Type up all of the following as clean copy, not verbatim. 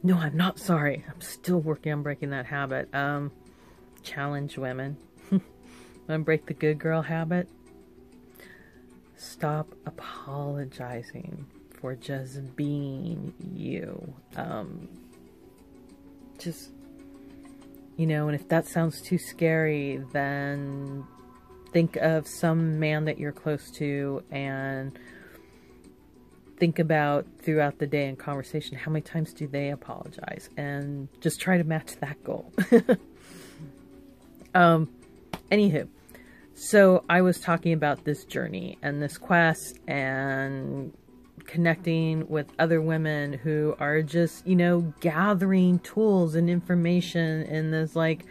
No, I'm not sorry. I'm still working on breaking that habit. Challenge women. Break the good girl habit. Stop apologizing for just being you. Just, you know, and if that sounds too scary, then think of some man that you're close to and think about throughout the day in conversation, how many times do they apologize? And just try to match that goal. Anywho, so I was talking about this journey and this quest and connecting with other women who are just, you know, gathering tools and information in this like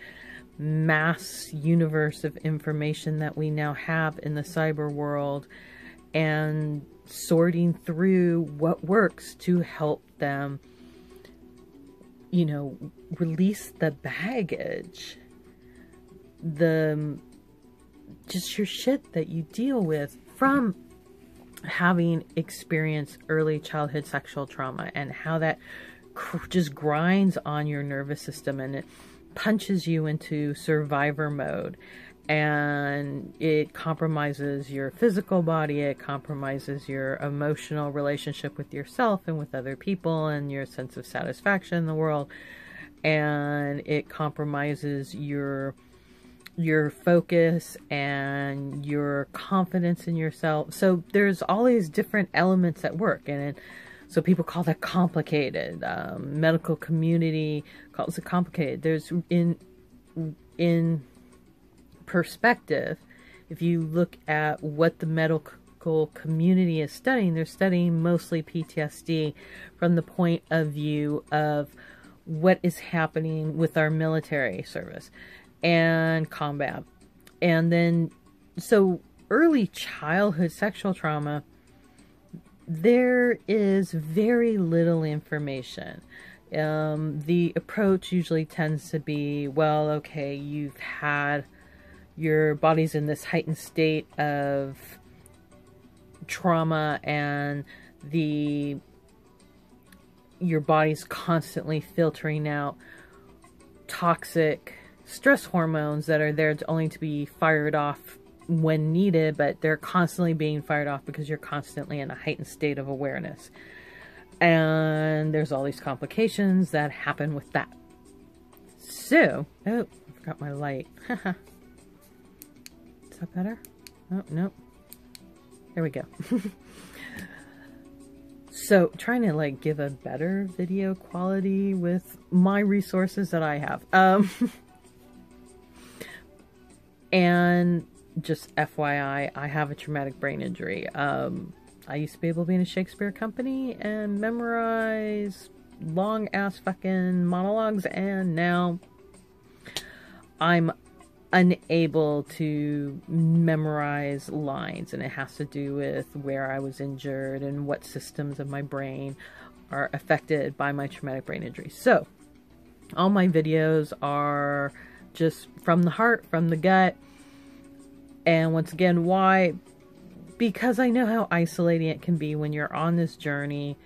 mass universe of information that we now have in the cyber world, and sorting through what works to help them, you know, release the baggage, just your shit that you deal with from having experienced early childhood sexual trauma, and how that just grinds on your nervous system and it punches you into survivor mode, and it compromises your physical body, it compromises your emotional relationship with yourself and with other people and your sense of satisfaction in the world, and it compromises your focus and your confidence in yourself. So there's all these different elements at work, and so people call that complicated. Medical community calls it complicated. There's in perspective, if you look at what the medical community is studying, they're studying mostly PTSD from the point of view of what is happening with our military service and combat. And then, so early childhood sexual trauma, there is very little information. The approach usually tends to be, well, okay, you've had, your body's in this heightened state of trauma, and your body's constantly filtering out toxic stress hormones that are there only to be fired off when needed, but they're constantly being fired off because you're constantly in a heightened state of awareness. And there's all these complications that happen with that. So, oh, I forgot my light. Is that better? Oh, no. There we go. So, trying to like give a better video quality with my resources that I have. And just FYI, I have a traumatic brain injury. I used to be able to be in a Shakespeare company and memorize long ass fucking monologues, and now I'm unable to memorize lines, and it has to do with where I was injured and what systems of my brain are affected by my traumatic brain injury. So all my videos are just from the heart, from the gut. And once again, why? Because I know how isolating it can be when you're on this journey,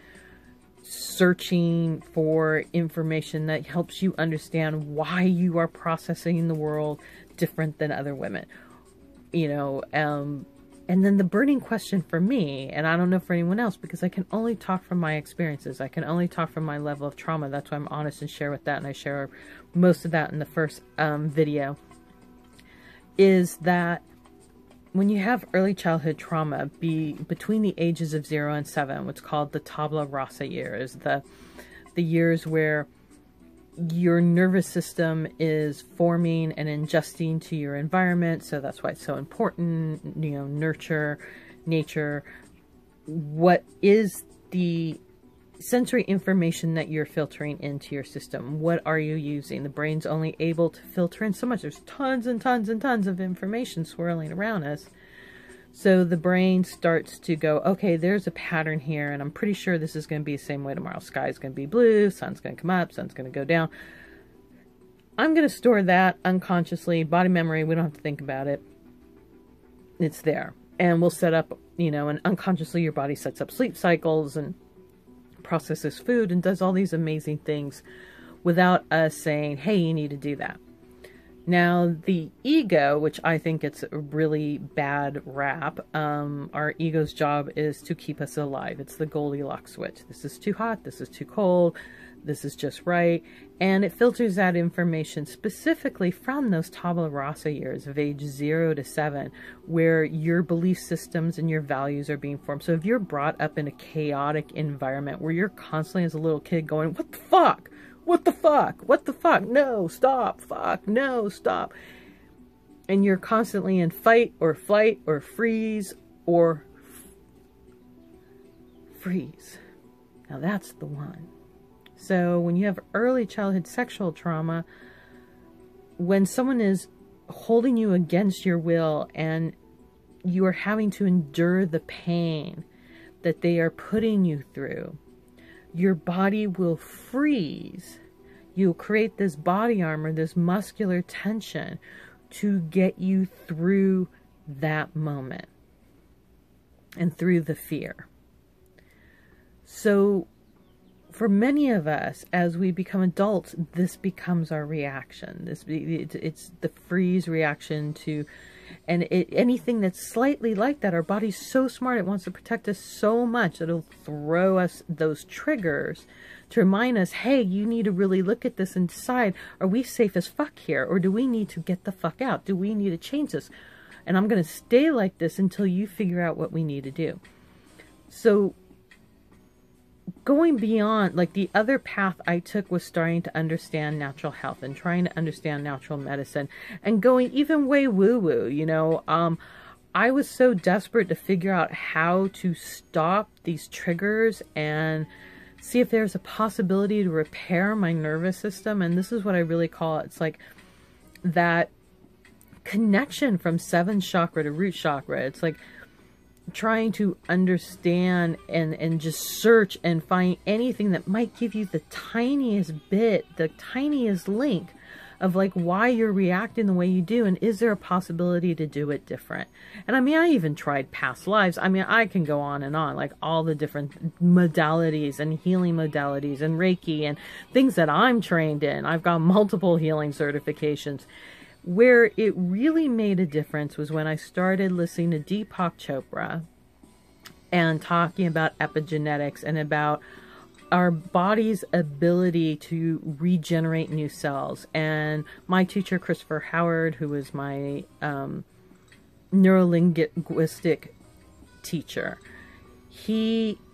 searching for information that helps you understand why you are processing the world different than other women. You know, and then the burning question for me, and I don't know for anyone else, because I can only talk from my experiences. I can only talk from my level of trauma. That's why I'm honest and share with that. And I share most of that in the first video. Is that when you have early childhood trauma, between the ages of 0 and 7, what's called the tabula rasa years, the years where your nervous system is forming and adjusting to your environment. So that's why it's so important, you know, nurture, nature. What is the sensory information that you're filtering into your system? What are you using? The brain's only able to filter in so much. There's tons and tons and tons of information swirling around us. So the brain starts to go, okay, there's a pattern here, and I'm pretty sure this is going to be the same way tomorrow. Sky's going to be blue, sun's going to come up, sun's going to go down. I'm going to store that unconsciously, body memory. We don't have to think about it. It's there. And we'll set up, you know, and unconsciously your body sets up sleep cycles and processes food and does all these amazing things without us saying, hey, you need to do that. Now, the ego, which I think it's a really bad rap, our ego's job is to keep us alive. It's the Goldilocks switch. This is too hot. This is too cold. This is just right. And it filters that information specifically from those tabula rasa years of age 0 to 7, where your belief systems and your values are being formed. So if you're brought up in a chaotic environment where you're constantly as a little kid going, what the fuck? What the fuck? What the fuck? No, stop. Fuck. No, stop. And you're constantly in fight or flight or freeze or freeze. Now that's the one. So when you have early childhood sexual trauma, when someone is holding you against your will and you are having to endure the pain that they are putting you through, your body will freeze. You'll create this body armor, this muscular tension to get you through that moment and through the fear. So for many of us, as we become adults, this becomes our reaction. It's the freeze reaction to, and anything that's slightly like that, our body's so smart, it wants to protect us so much that it'll throw us those triggers to remind us, hey, you need to really look at this and decide, are we safe as fuck here? Or do we need to get the fuck out? Do we need to change this? And I'm going to stay like this until you figure out what we need to do. So going beyond, like the other path I took was starting to understand natural health and trying to understand natural medicine and going even way woo-woo, you know. I was so desperate to figure out how to stop these triggers and see if there's a possibility to repair my nervous system. And this is what I really call it. It's like that connection from 7th chakra to root chakra. It's like trying to understand and just search and find anything that might give you the tiniest bit, the tiniest link of like why you're reacting the way you do, and is there a possibility to do it different. And I mean, I even tried past lives. I mean, I can go on and on, like all the different modalities and healing modalities and Reiki and things that I'm trained in. I've got multiple healing certifications. Where it really made a difference was when I started listening to Deepak Chopra and talking about epigenetics and about our body's ability to regenerate new cells. And my teacher, Christopher Howard, who was my neurolinguistic teacher,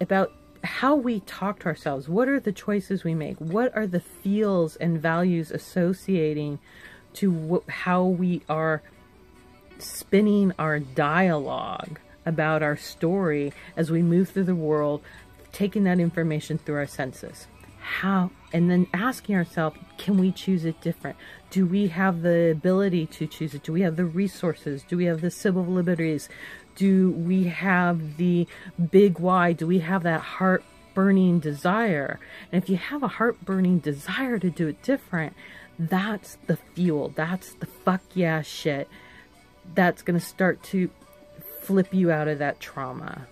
about how we talk to ourselves, what are the choices we make, what are the feels and values associating to how we are spinning our dialogue about our story as we move through the world, taking that information through our senses. How, and then asking ourselves, can we choose it different? Do we have the ability to choose it? Do we have the resources? Do we have the civil liberties? Do we have the big why? Do we have that heart-burning desire? And if you have a heart-burning desire to do it different, that's the fuel. That's the fuck yeah shit that's going to start to flip you out of that trauma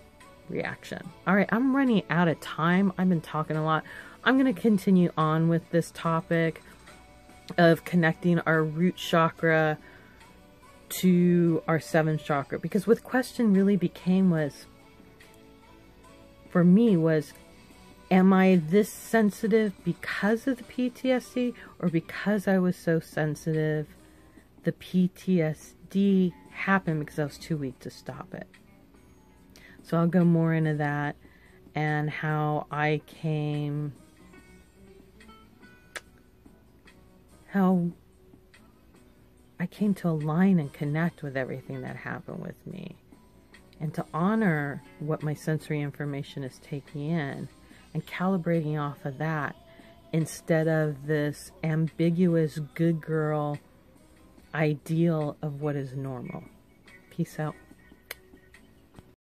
reaction. All right, I'm running out of time. I've been talking a lot. I'm going to continue on with this topic of connecting our root chakra to our 7th chakra, because what the question really became was, for me, was, am I this sensitive because of the PTSD, or because I was so sensitive, the PTSD happened because I was too weak to stop it? So I'll go more into that and how I came to align and connect with everything that happened with me, and to honor what my sensory information is taking in and calibrating off of that instead of this ambiguous good girl ideal of what is normal. Peace out.